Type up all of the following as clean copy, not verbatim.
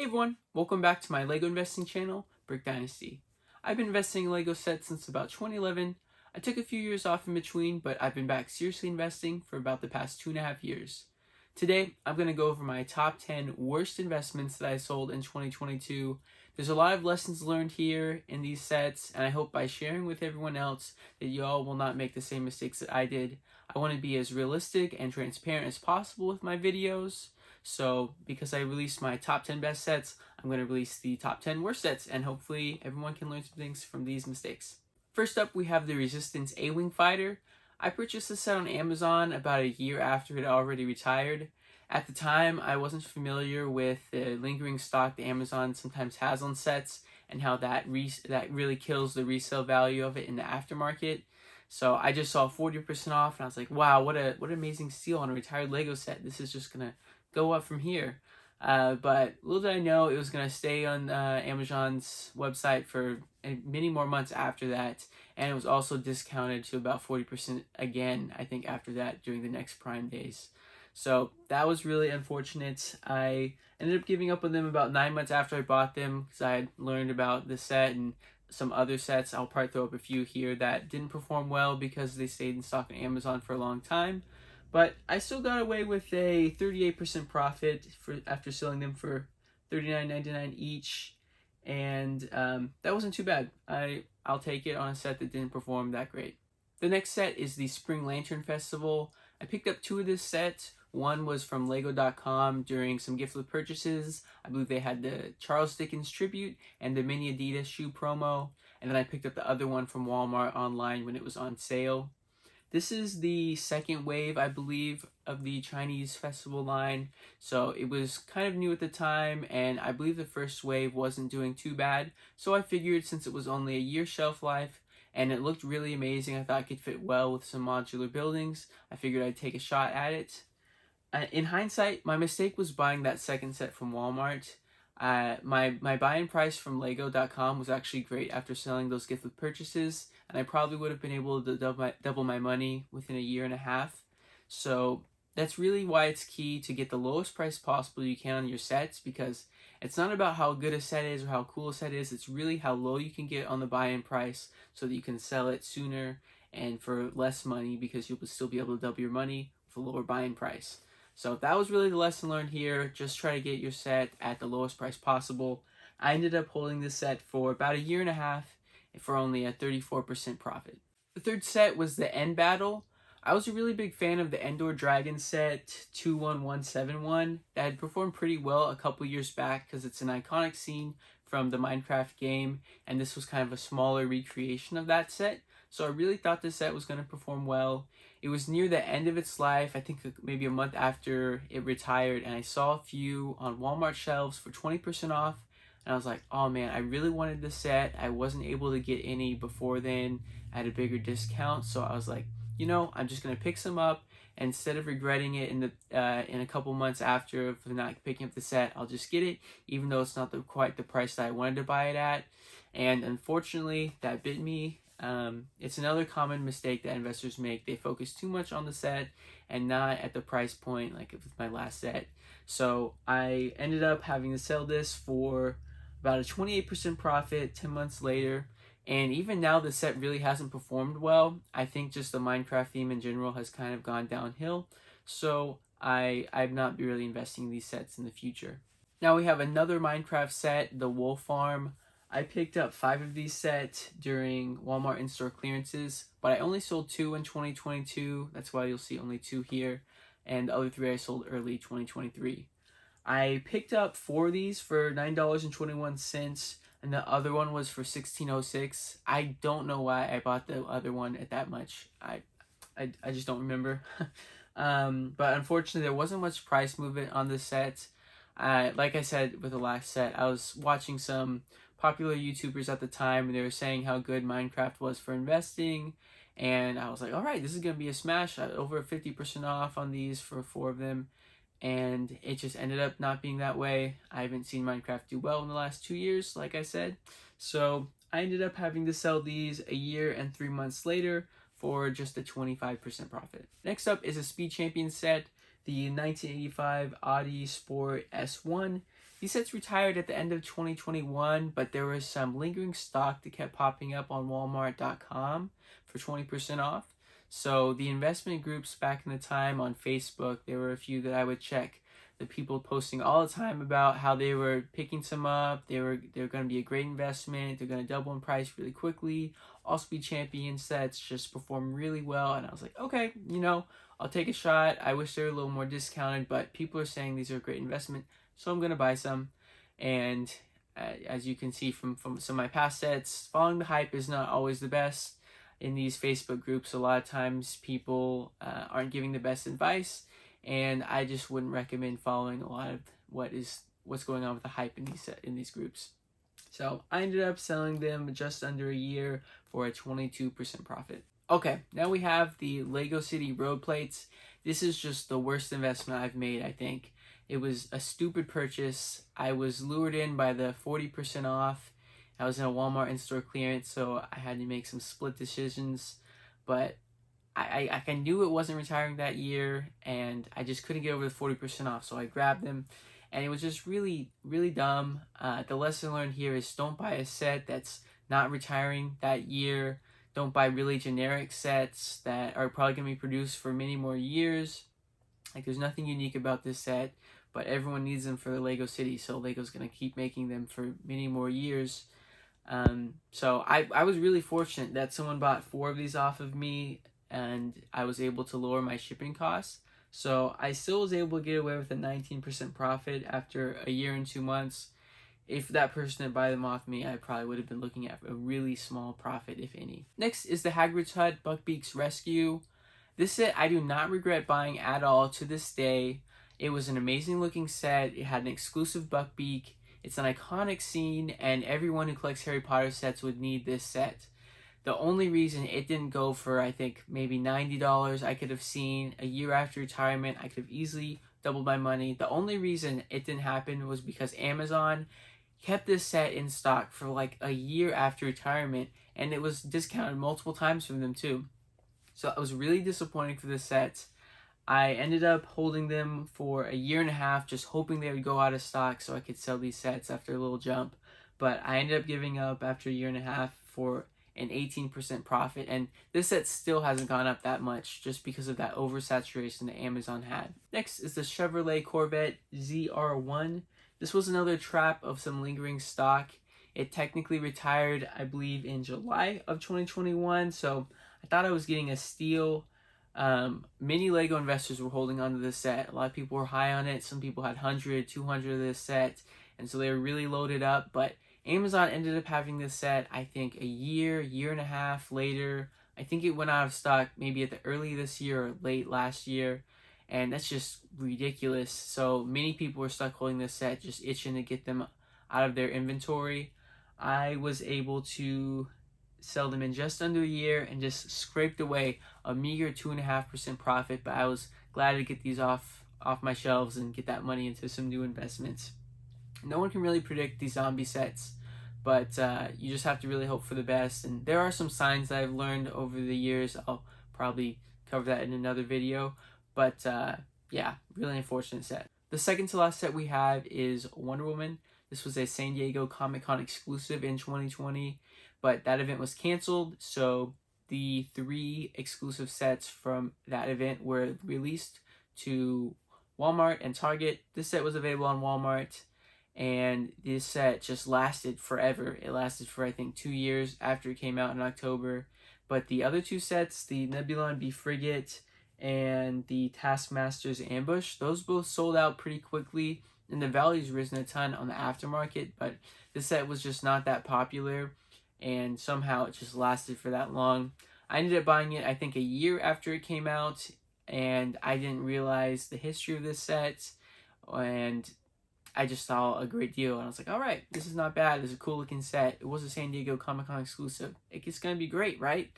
Hey everyone, welcome back to my LEGO investing channel, Brick Dynasty. I've been investing in LEGO sets since about 2011. I took a few years off in between, but I've been back seriously investing for about the past 2.5 years. Today, I'm going to go over my top 10 worst investments that I sold in 2022. There's a lot of lessons learned here in these sets, and I hope by sharing with everyone else that y'all will not make the same mistakes that I did. I want to be as realistic and transparent as possible with my videos. So because I released my top 10 best sets, I'm going to release the top 10 worst sets, and hopefully everyone can learn some things from these mistakes. First up, we have the Resistance A-Wing Fighter. I purchased this set on Amazon about a year after it already retired. At the time, I wasn't familiar with the lingering stock that Amazon sometimes has on sets and how that really kills the resale value of it in the aftermarket. So I just saw 40% off, and I was like, wow, what an amazing steal on a retired LEGO set. This is just going to go up from here. But little did I know it was going to stay on Amazon's website for many more months after that, and it was also discounted to about 40% again, I think, after that during the next Prime days. So that was really unfortunate. I ended up giving up on them about 9 months after I bought them because I had learned about the set and some other sets. I'll probably throw up a few here that didn't perform well because they stayed in stock on Amazon for a long time. But I still got away with a 38% profit after selling them for $39.99 each, and that wasn't too bad. I'll take it on a set that didn't perform that great. The next set is the Spring Lantern Festival. I picked up 2 of this set. One was from Lego.com during some gift purchases. I believe they had the Charles Dickens tribute and the mini Adidas shoe promo. And then I picked up the other one from Walmart online when it was on sale. This is the second wave, I believe, of the Chinese festival line. So it was kind of new at the time, and I believe the first wave wasn't doing too bad. So I figured since it was only a year shelf life, and it looked really amazing, I thought it could fit well with some modular buildings. I figured I'd take a shot at it. In hindsight, my mistake was buying that second set from Walmart. My buy-in price from Lego.com was actually great after selling those gift with purchases, and I probably would have been able to double my money within a year and a half. So that's really why it's key to get the lowest price possible you can on your sets, because it's not about how good a set is or how cool a set is, it's really how low you can get on the buy-in price so that you can sell it sooner and for less money, because you'll still be able to double your money with a lower buy-in price. So that was really the lesson learned here. Just try to get your set at the lowest price possible. I ended up holding this set for about a year and a half for only a 34% profit. The third set was the End Battle. I was a really big fan of the Endor Dragon set 21171 that had performed pretty well a couple years back because it's an iconic scene from the Minecraft game, and this was kind of a smaller recreation of that set. So I really thought this set was going to perform well. It was near the end of its life, I think maybe a month after it retired, and I saw a few on Walmart shelves for 20% off, and I was like, oh man, I really wanted this set. I wasn't able to get any before then at a bigger discount, so I was like, you know, I'm just going to pick some up, and instead of regretting it in a couple months after for not picking up the set, I'll just get it, even though it's not quite the price that I wanted to buy it at. And unfortunately, that bit me. It's another common mistake that investors make. They focus too much on the set and not at the price point, like with my last set. So I ended up having to sell this for about a 28% profit 10 months later. And even now, the set really hasn't performed well. I think just the Minecraft theme in general has kind of gone downhill. So I'm not really investing in these sets in the future. Now we have another Minecraft set, the Wolf Farm. I picked up 5 of these sets during Walmart in-store clearances, but I only sold 2 in 2022. That's why you'll see only 2 here. And the other 3 I sold early 2023. I picked up 4 of these for $9.21, and the other one was for $16.06. I don't know why I bought the other one at that much. I just don't remember. But unfortunately, there wasn't much price movement on this set. Like I said with the last set, I was watching some popular YouTubers at the time, and they were saying how good Minecraft was for investing, and I was like, all right, this is gonna be a smash. Over 50% off on these for 4 of them, and it just ended up not being that way. I haven't seen Minecraft do well in the last 2 years, like I said, so I ended up having to sell these a year and 3 months later for just a 25% profit. Next up is a Speed Champion set, the 1985 Audi Sport S1. These sets retired at the end of 2021, but there was some lingering stock that kept popping up on Walmart.com for 20% off. So the investment groups back in the time on Facebook, there were a few that I would check. The people posting all the time about how they were picking some up, they're going to be a great investment, they're going to double in price really quickly, also be champion sets, just perform really well. And I was like, okay, I'll take a shot. I wish they were a little more discounted, but people are saying these are a great investment, so I'm going to buy some. And as you can see from some of my past sets, following the hype is not always the best. In these Facebook groups, a lot of times people aren't giving the best advice, and I just wouldn't recommend following a lot of what's going on with the hype in these groups. So I ended up selling them just under a year for a 22% profit. Okay, now we have the Lego City road plates. This is just the worst investment I've made, I think. It was a stupid purchase. I was lured in by the 40% off. I was in a Walmart in-store clearance, so I had to make some split decisions. But I knew it wasn't retiring that year, and I just couldn't get over the 40% off, so I grabbed them. And it was just really, really dumb. The lesson learned here is don't buy a set that's not retiring that year. Don't buy really generic sets that are probably going to be produced for many more years. Like, there's nothing unique about this set, but everyone needs them for the Lego City, so Lego's going to keep making them for many more years. So I was really fortunate that someone bought 4 of these off of me, and I was able to lower my shipping costs. So I still was able to get away with a 19% profit after a year and 2 months. If that person had buy them off me, I probably would have been looking at a really small profit, if any. Next is the Hagrid's Hut Buckbeak's Rescue. This set I do not regret buying at all to this day. It was an amazing looking set. It had an exclusive Buckbeak. It's an iconic scene, and everyone who collects Harry Potter sets would need this set. The only reason it didn't go for, I think, maybe $90, I could have seen a year after retirement, I could have easily doubled my money. The only reason it didn't happen was because Amazon kept this set in stock for like a year after retirement, and it was discounted multiple times from them too. So I was really disappointed for this set. I ended up holding them for a year and a half, just hoping they would go out of stock so I could sell these sets after a little jump. But I ended up giving up after a year and a half for an 18% profit, and this set still hasn't gone up that much just because of that oversaturation that Amazon had. Next is the Chevrolet Corvette ZR1. This was another trap of some lingering stock. It technically retired, I believe, in July of 2021, so I thought I was getting a steal. Many Lego investors were holding on to this set. A lot of people were high on it. Some people had 100, 200 of this set, and so they were really loaded up. But Amazon ended up having this set, I think, a year and a half later. I think it went out of stock maybe at the early this year or late last year, and that's just ridiculous. So many people were stuck holding this set, just itching to get them out of their inventory. I was able to sell them in just under a year and just scraped away a meager 2.5% profit, but I was glad to get these off my shelves and get that money into some new investments. No one can really predict these zombie sets, but you just have to really hope for the best. And there are some signs that I've learned over the years. I'll probably cover that in another video, but yeah, really unfortunate set. The second to last set we have is Wonder Woman. This was a San Diego Comic-Con exclusive in 2020, but that event was canceled, so the 3 exclusive sets from that event were released to Walmart and Target. This set was available on Walmart, and this set just lasted forever. It lasted for, I think, 2 years after it came out in October. But the other 2 sets, the Nebulon B Frigate and the Taskmaster's Ambush, those both sold out pretty quickly, and the value's risen a ton on the aftermarket, but this set was just not that popular, and somehow it just lasted for that long. I ended up buying it, I think, a year after it came out, and I didn't realize the history of this set, and I just saw a great deal, and I was like, all right, this is not bad. It's a cool looking set. It was a San Diego Comic-Con exclusive. It's going to be great, right?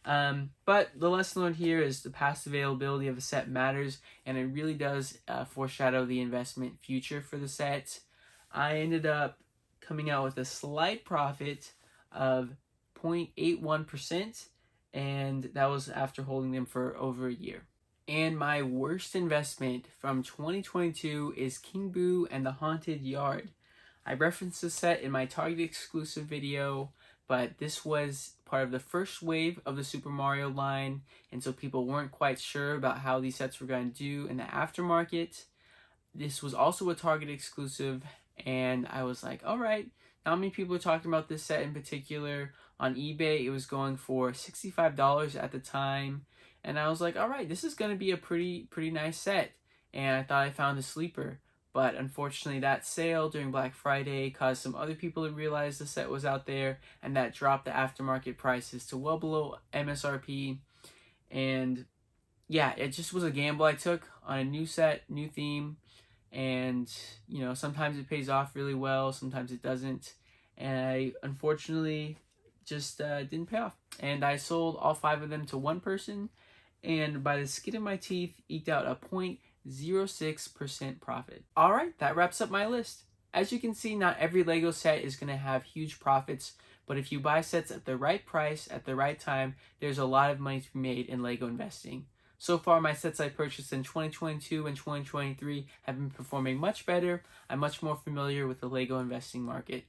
But the lesson learned here is the past availability of a set matters, and it really does foreshadow the investment future for the set. I ended up coming out with a slight profit of 0.81%, and that was after holding them for over a year. And my worst investment from 2022 is King Boo and the Haunted Yard. I referenced the set in my Target exclusive video, but this was part of the first wave of the Super Mario line, and so people weren't quite sure about how these sets were going to do in the aftermarket. This was also a Target exclusive, and I was like, alright, not many people are talking about this set in particular. On eBay, it was going for $65 at the time, and I was like, alright, this is going to be a pretty nice set, and I thought I found a sleeper. But unfortunately, that sale during Black Friday caused some other people to realize the set was out there, and that dropped the aftermarket prices to well below MSRP. And yeah, it just was a gamble I took on a new set, new theme, and you know, sometimes it pays off really well, sometimes it doesn't, and I unfortunately just didn't pay off. And I sold all 5 of them to one person, and by the skin of my teeth, eked out a 0.06% profit. Alright, that wraps up my list. As you can see, not every LEGO set is going to have huge profits, but if you buy sets at the right price, at the right time, there's a lot of money to be made in LEGO investing. So far, my sets I purchased in 2022 and 2023 have been performing much better. I'm much more familiar with the LEGO investing market.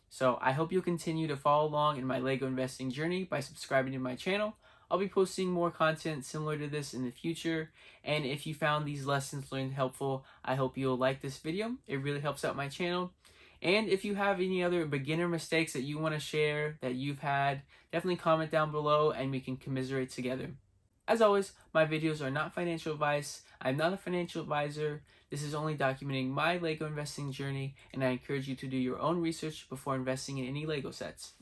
So I hope you'll continue to follow along in my LEGO investing journey by subscribing to my channel. I'll be posting more content similar to this in the future, and if you found these lessons learned helpful, I hope you'll like this video. It really helps out my channel. And if you have any other beginner mistakes that you want to share that you've had, definitely comment down below and we can commiserate together. As always, my videos are not financial advice. I'm not a financial advisor. This is only documenting my LEGO investing journey, and I encourage you to do your own research before investing in any LEGO sets.